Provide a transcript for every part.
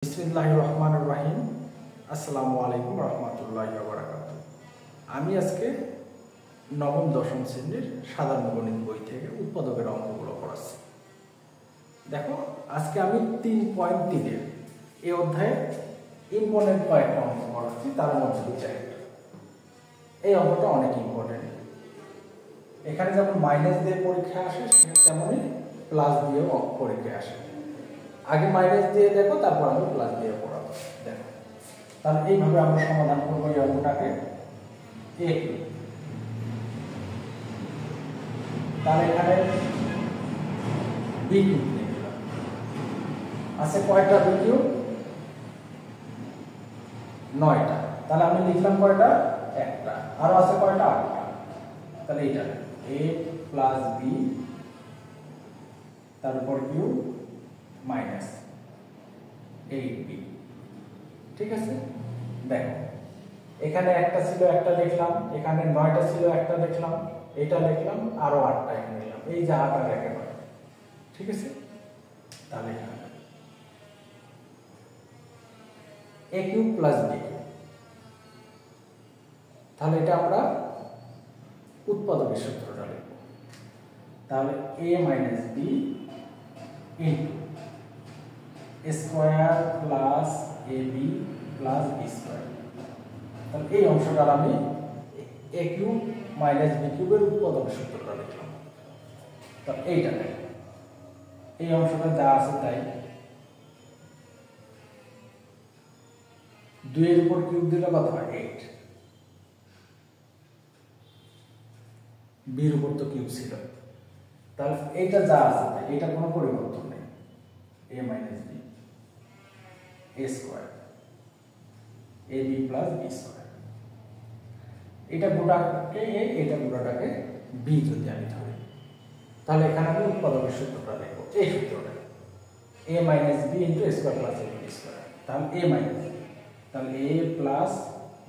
বিসমিল্লাহির রহমানির রহিম। আসসালামু আলাইকুম রহমতুল্লাহি ওয়া বারাকাতুহু। আমি আজকে নবম দশম শ্রেণীর সাধারণ গণিত বই থেকে উৎপাদকের অঙ্কগুলো করাচ্ছি। দেখো, আজকে আমি 3.3 এই অধ্যায়ে ইম্পর্টেন্ট কয়েকটা অঙ্ক করাচ্ছি, তার মধ্যে দুইটা। এই অঙ্কটা অনেক ইম্পর্টেন্ট। এখানে যেমন মাইনাস দিয়ে পরীক্ষা আসে, তেমনই প্লাস দিয়েও পরীক্ষা আসে। আগে মাইনাস দিয়ে দেখো, তারপর আমি প্লাস দিয়ে পড়াবো। দেখো, তাহলে এইভাবে আমরা সমাধান করবো এই অঙ্কটাকে। তাহলে এখানে বি কিউব লিখলাম, আছে কয়টা বি কিউব? 9টা। তাহলে আমি লিখলাম কয়টা? একটা। আরো আছে কয়টা? 8টা। তাহলে এইটা a প্লাস বি, তারপর কিউব মাইনাস 8b। ঠিক আছে? দেখো, এখানে একটা ছিল, একটা দেখলাম। এখানে 9টা ছিল, একটা দেখলাম। এটা লিখলাম, আরো 8টা এখানে লিখলাম। এই যে 8 আর একেবারে। ঠিক আছে? তাহলে a cube plus b cube. তাহলে এটা আমরা উৎপাদকের সূত্রটা লিখব। তাহলে a minus b into square plus ab plus b square. তাহলে এই অংশটা আমি a কিউব মাইনাস b কিউবের উৎপাদকের সূত্রটা লিখলাম। তাহলে এইটা এই অংশটা যা আছে তাই। 2 এর উপর কিউব দিলে কত হয়? 8। b এর উপর তো কিউব ছিল। তাহলে এইটা যা আছে তাই, এটা কোনো পরিবর্তন নেই। a minus b a square ab plus b square. এটা গোটাকে a, এটা গোটাটাকে b যদি আমি ধরি, তাহলে এখানে আমি উৎপাদকের সূত্রটা লিখব। এই সূত্রটা a minus b into a square plus ab square. তাহলে a মাইনাস b, তাহলে a প্লাস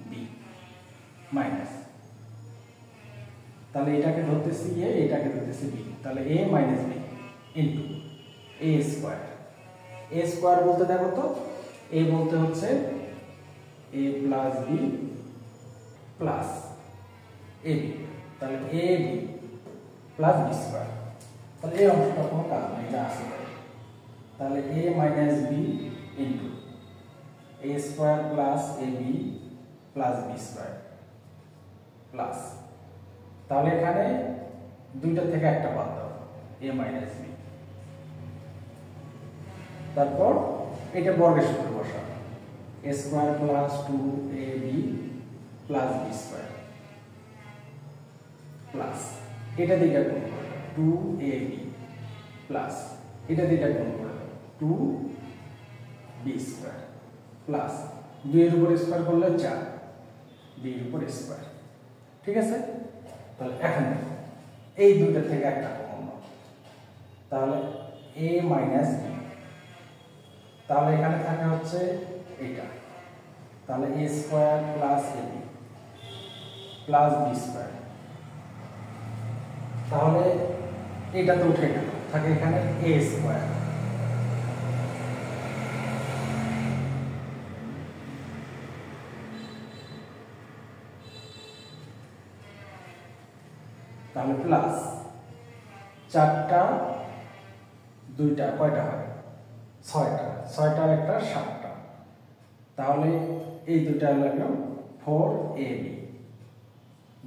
b মাইনাস, তাহলে এটাকে ধরতেছি a, এটাকে ধরতেছি b। তাহলে a minus b into a square. a square বলতে দেখো তো, a বলতে হচ্ছে a plus b plus ab। তাহলে ab প্লাস b স্কয়ার। তাহলে এই অংশটা কোনো কাজ নেই, এটা আসে। তাহলে a minus b into a square plus ab plus b square plus, তাহলে এখানে দুইটা থেকে একটা বাদ দাও, a মাইনাস b। তারপর এটা বর্গের সূত্র বসাও, a square plus 2ab plus b square plus, এটা দিকে গুণ করে 2ab প্লাস, এটা দিকে গুণ করে 2b স্কয়ার প্লাস 2 এর উপর স্কয়ার করলে 4, b এর উপর স্কয়ার। ঠিক আছে? তাহলে এখন দেখো, এই দুইটা থেকে একটা কমন নাও, তাহলে a মাইনাস b। তাহলে এখানে থাকে হচ্ছে এটা, তাহলে a square plus ab plus b square. তাহলে এটা তো উঠে গেল, থাকে এখানে a স্কয়ার। তাহলে প্লাস 4টা 2টা কয়টা হয়? 6টা। 6টার একটা 7টা। তাহলে এই দুইটা লাগলো 4ab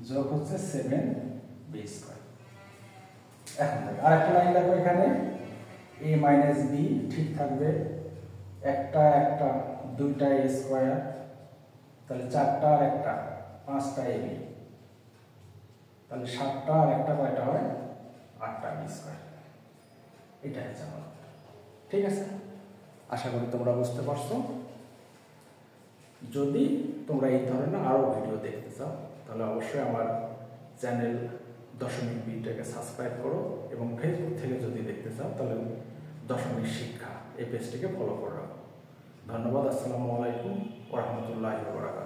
যোগ হচ্ছে 7b স্কয়ার। এখন দেখো আরেকটা লাইন দেখো, এখানে a মাইনাস b ঠিক থাকবে, একটা একটা 2টা a স্কয়ার। তাহলে 4টা আর একটা 5টা ab, তাহলে 7টা আর একটা কয়টা হয়? 8টা b স্কয়ার। এটা হচ্ছে আমার। ঠিক আছে? আশা করি তোমরা বুঝতে পারছো। যদি তোমরা এই ধরনের আরো ভিডিও দেখতে চাও, তাহলে অবশ্যই আমার চ্যানেল দশমিক বিটাকে সাবস্ক্রাইব করো, এবং ফেসবুক থেকে যদি দেখতে চাও তাহলে দশমিক শিক্ষা এই পেজটিকে ফলো করে রাখো। ধন্যবাদ। আসসালামু আলাইকুম ওয়া রাহমাতুল্লাহি ওয়া বারাকাতুহু।